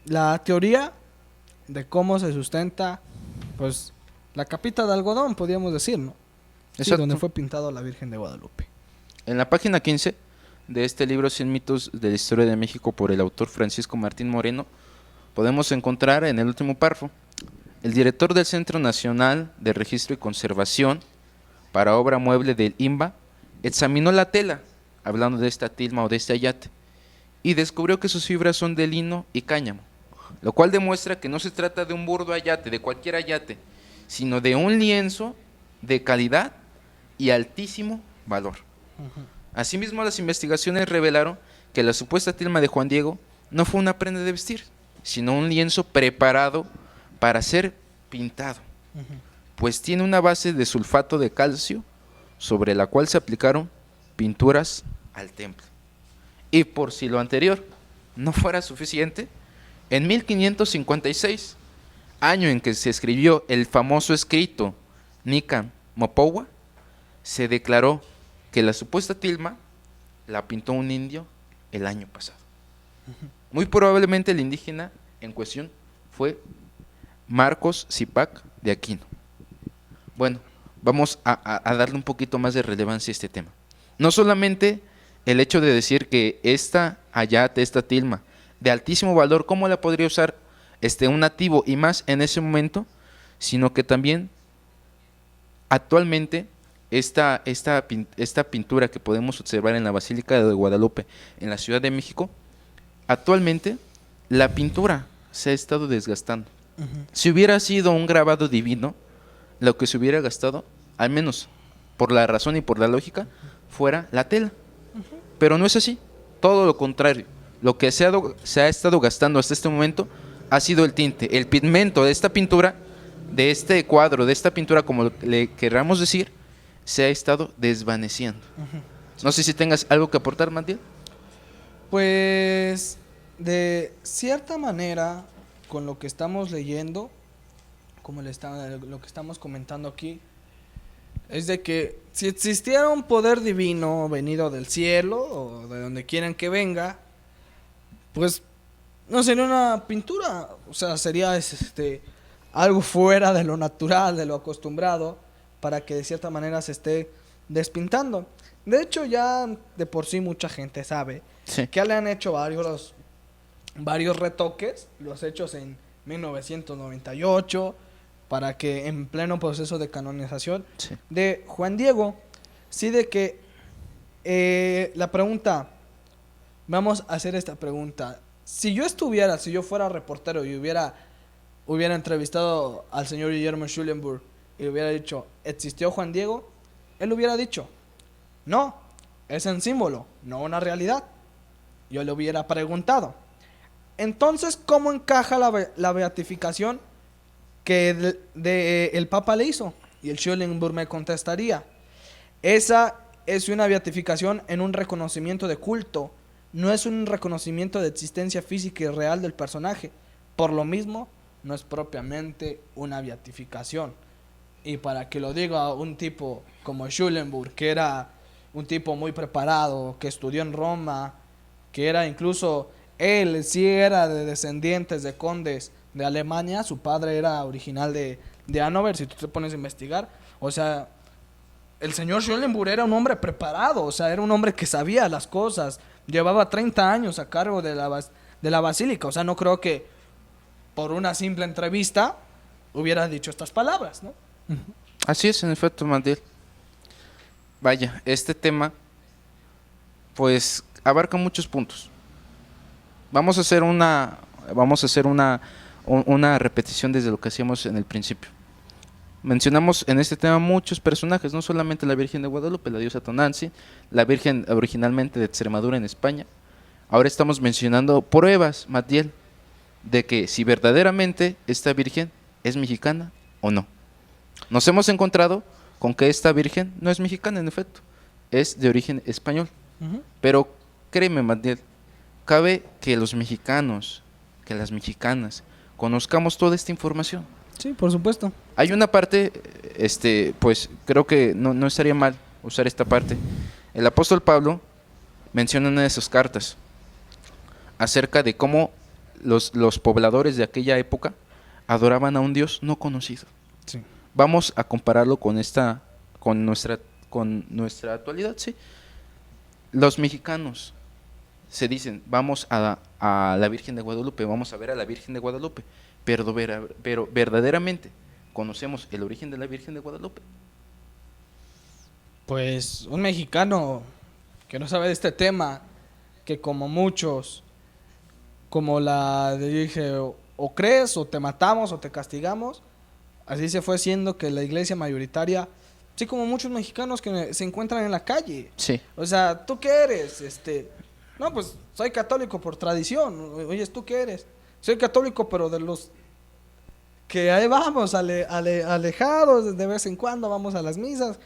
la teoría de cómo se sustenta pues, la capita de algodón, podríamos decir, ¿no? Sí, Exacto. donde fue pintado la Virgen de Guadalupe. En la página 15 de este libro 100 mitos de la historia de México por el autor Francisco Martín Moreno, podemos encontrar en el último párrafo: el director del Centro Nacional de Registro y Conservación para Obra Mueble del INBA examinó la tela, hablando de esta tilma o de este ayate, y descubrió que sus fibras son de lino y cáñamo, lo cual demuestra que no se trata de un burdo ayate, de cualquier ayate, sino de un lienzo de calidad y altísimo valor. Asimismo, las investigaciones revelaron que la supuesta tilma de Juan Diego no fue una prenda de vestir, sino un lienzo preparado para ser pintado, pues tiene una base de sulfato de calcio sobre la cual se aplicaron pinturas al templo. Y por si lo anterior no fuera suficiente, en 1556, año en que se escribió el famoso escrito Nican Mopowa, se declaró que la supuesta tilma la pintó un indio el año pasado. Muy probablemente el indígena en cuestión fue Marcos Zipac de Aquino. Bueno, vamos a darle un poquito más de relevancia a este tema. No solamente el hecho de decir que esta ayate, esta tilma de altísimo valor, ¿cómo la podría usar un nativo y más en ese momento? Sino que también actualmente esta pintura que podemos observar en la Basílica de Guadalupe en la Ciudad de México, actualmente la pintura se ha estado desgastando. Si hubiera sido un grabado divino, lo que se hubiera gastado, al menos por la razón y por la lógica, fuera la tela. Pero no es así, todo lo contrario. Lo que se ha estado gastando hasta este momento ha sido el tinte, el pigmento de esta pintura, de este cuadro, de esta pintura, como le querramos decir, se ha estado desvaneciendo. No sé si tengas algo que aportar, Mantiel. Pues, de cierta manera, con lo que estamos leyendo, como lo que estamos comentando aquí, es de que si existiera un poder divino venido del cielo o de donde quieran que venga, pues no sería una pintura, o sea, sería algo fuera de lo natural, de lo acostumbrado, para que de cierta manera se esté despintando. De hecho, ya de por sí mucha gente sabe que le han hecho varios retoques, los hechos en 1998, para que en pleno proceso de canonización de Juan Diego, sí, de que la pregunta, vamos a hacer esta pregunta: si yo fuera reportero y hubiera entrevistado al señor Guillermo Schulenburg y le hubiera dicho, ¿existió Juan Diego?, él hubiera dicho, no, es un símbolo, no una realidad. Yo le hubiera preguntado, entonces, ¿cómo encaja la beatificación que el Papa le hizo? Y el Schulenburg me contestaría, esa es una beatificación en un reconocimiento de culto, no es un reconocimiento de existencia física y real del personaje. Por lo mismo, no es propiamente una beatificación. Y para que lo diga un tipo como Schulenburg, que era un tipo muy preparado, que estudió en Roma, que era incluso, él sí era de descendientes de condes de Alemania, su padre era original de Hannover, si tú te pones a investigar, o sea, el señor Schulenburg era un hombre preparado, o sea, era un hombre que sabía las cosas, llevaba 30 años a cargo de la basílica, o sea, no creo que por una simple entrevista hubiera dicho estas palabras, ¿no? Así es, en efecto, Mantiel. Vaya, este tema pues abarca muchos puntos. Vamos a hacer una repetición desde lo que hacíamos en el principio. Mencionamos en este tema muchos personajes, no solamente la Virgen de Guadalupe, la diosa Tonantzin, la Virgen originalmente de Extremadura en España. Ahora estamos mencionando pruebas, Matiel, de que si verdaderamente esta Virgen es mexicana o no. Nos hemos encontrado con que esta Virgen no es mexicana, en efecto, es de origen español. Pero créeme, Matiel, cabe que los mexicanos, que las mexicanas, conozcamos toda esta información. Sí, por supuesto. Hay una parte, pues creo que no estaría mal usar esta parte. El apóstol Pablo menciona en una de sus cartas acerca de cómo los pobladores de aquella época adoraban a un Dios no conocido. Sí. Vamos a compararlo con nuestra actualidad, sí. Los mexicanos se dicen, vamos a la Virgen de Guadalupe, vamos a ver a la Virgen de Guadalupe, pero verdaderamente conocemos el origen de la Virgen de Guadalupe. Pues un mexicano que no sabe de este tema, que como muchos, como la dije, o crees o te matamos o te castigamos, así se fue haciendo que la iglesia mayoritaria, sí, como muchos mexicanos que se encuentran en la calle. Sí. O sea, ¿tú qué eres? No, pues soy católico por tradición. Oye, ¿tú qué eres? Soy católico, pero de los que ahí vamos, alejados, de vez en cuando vamos a las misas.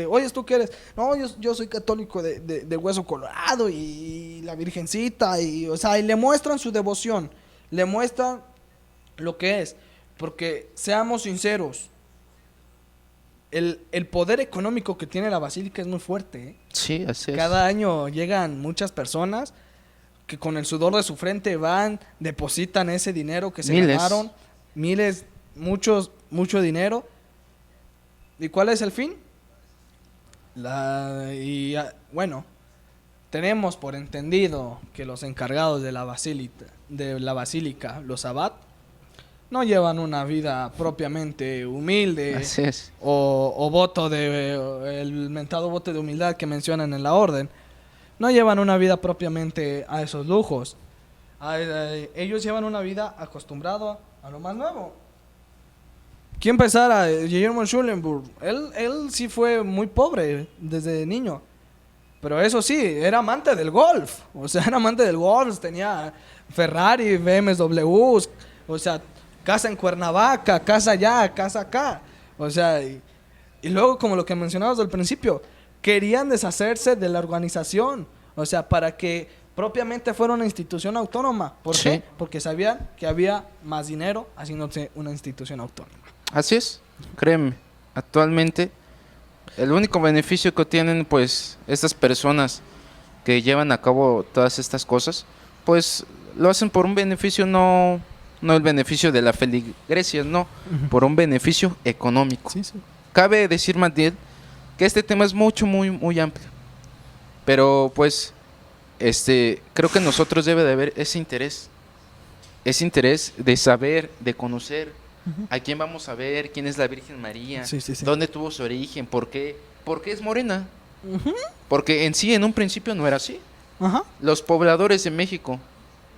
Oye, ¿tú qué eres? No, yo soy católico de hueso colorado y la virgencita, y, o sea, y le muestran su devoción, le muestran lo que es. Porque, seamos sinceros, el poder económico que tiene la basílica es muy fuerte, ¿eh? Sí, así es. Cada año llegan muchas personas que con el sudor de su frente van, depositan ese dinero que se Miles. ganaron, miles, mucho dinero. ¿Y cuál es el fin? Bueno, tenemos por entendido que los encargados de la basílica, los abad, no llevan una vida propiamente humilde. Así es. O voto el mentado voto de humildad que mencionan en la orden. No llevan una vida propiamente a esos lujos. Ellos llevan una vida acostumbrado a lo más nuevo. ¿Quién pensara? Guillermo Schulenburg. Él sí fue muy pobre desde niño. Pero eso sí, era amante del golf. O sea, era amante del golf. Tenía Ferrari, BMWs. O sea, casa en Cuernavaca, casa allá, casa acá. O sea, y luego, como lo que mencionabas al principio, querían deshacerse de la organización. O sea, para que propiamente fuera una institución autónoma. ¿Por Sí. qué? Porque sabían que había más dinero haciéndose una institución autónoma. Así es, créeme. Actualmente, el único beneficio que tienen, pues, estas personas que llevan a cabo todas estas cosas, pues, lo hacen por un beneficio, no el beneficio de la feligresía, no, por un beneficio económico. Sí, sí. Cabe decir, Matiel, que este tema es muy amplio. Pero, pues, creo que nosotros debe de haber ese interés de saber, de conocer a quién vamos a ver, quién es la Virgen María, Sí, sí, sí. dónde tuvo su origen, por qué es morena. Porque en sí, en un principio no era así. Ajá. Los pobladores de México,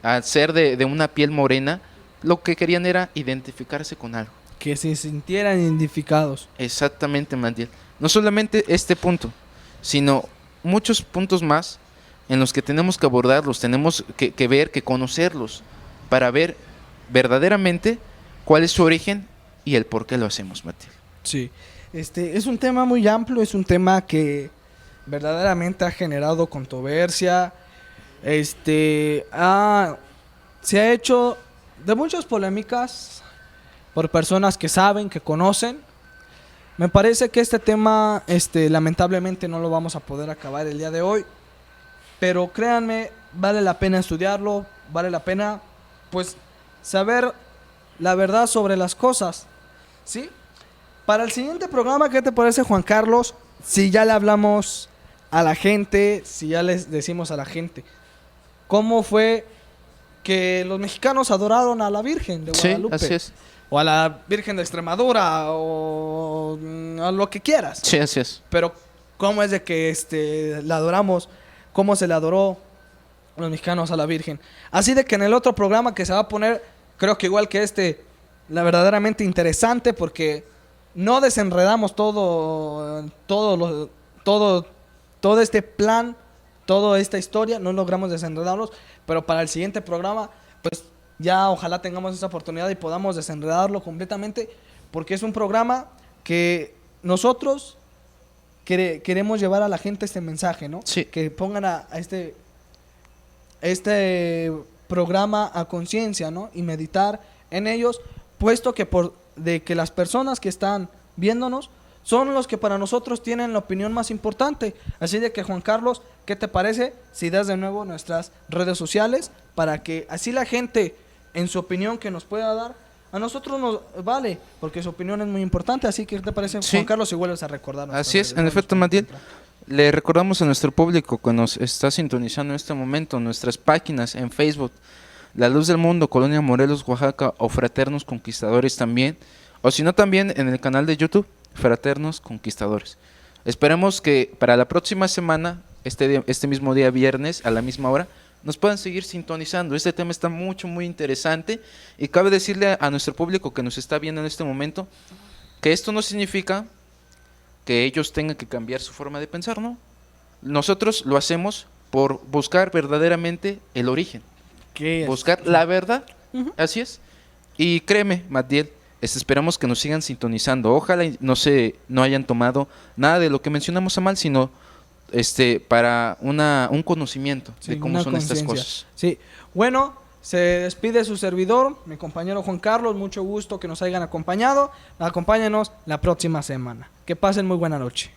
al ser de una piel morena, lo que querían era identificarse con algo. Que se sintieran identificados. Exactamente, Mandiel. No solamente este punto, sino muchos puntos más en los que tenemos que abordarlos, tenemos que ver, que conocerlos, para ver verdaderamente cuál es su origen y el por qué lo hacemos, Mandiel. Sí. Es un tema muy amplio, es un tema que verdaderamente ha generado controversia. Se ha hecho de muchas polémicas por personas que saben, que conocen. Me parece que este tema, lamentablemente no lo vamos a poder acabar el día de hoy. Pero créanme, vale la pena estudiarlo, vale la pena, pues, saber la verdad sobre las cosas, ¿sí? Para el siguiente programa, ¿qué te parece, Juan Carlos? Si ya le hablamos a la gente, si ya les decimos a la gente cómo fue que los mexicanos adoraron a la Virgen de Guadalupe. Sí, así es. O a la Virgen de Extremadura, o a lo que quieras. Sí, así es. Pero cómo es de que la adoramos, cómo se le adoró a los mexicanos a la Virgen. Así de que en el otro programa que se va a poner, creo que igual que la verdaderamente interesante, porque no desenredamos todo este plan, toda esta historia, no logramos desenredarlos, pero para el siguiente programa, pues ya ojalá tengamos esa oportunidad y podamos desenredarlo completamente, porque es un programa que nosotros queremos llevar a la gente este mensaje, ¿no? Sí. Que pongan a este programa a conciencia, ¿no? Y meditar en ellos, puesto que de que las personas que están viéndonos son los que para nosotros tienen la opinión más importante. Así de que, Juan Carlos, ¿qué te parece si das de nuevo nuestras redes sociales para que así la gente, en su opinión que nos pueda dar, A nosotros nos vale, porque su opinión es muy importante, así que ¿qué te parece, Sí. Juan Carlos, si vuelves a recordar? Así es, en efecto, Matiel. Le recordamos a nuestro público que nos está sintonizando en este momento nuestras páginas en Facebook, La Luz del Mundo, Colonia Morelos, Oaxaca, o Fraternos Conquistadores también, o si no también en el canal de YouTube, Fraternos Conquistadores. Esperemos que para la próxima semana, este mismo día viernes, a la misma hora, nos puedan seguir sintonizando. Este tema está muy interesante y cabe decirle a nuestro público que nos está viendo en este momento que esto no significa que ellos tengan que cambiar su forma de pensar, ¿no? Nosotros lo hacemos por buscar verdaderamente el origen, buscar la verdad, así es. Y créeme, Matiel, esperamos que nos sigan sintonizando. Ojalá no hayan tomado nada de lo que mencionamos a mal, sino para un conocimiento de cómo son estas cosas. Sí, bueno, se despide su servidor, mi compañero Juan Carlos, mucho gusto que nos hayan acompañado. Acompáñenos la próxima semana. Que pasen muy buena noche.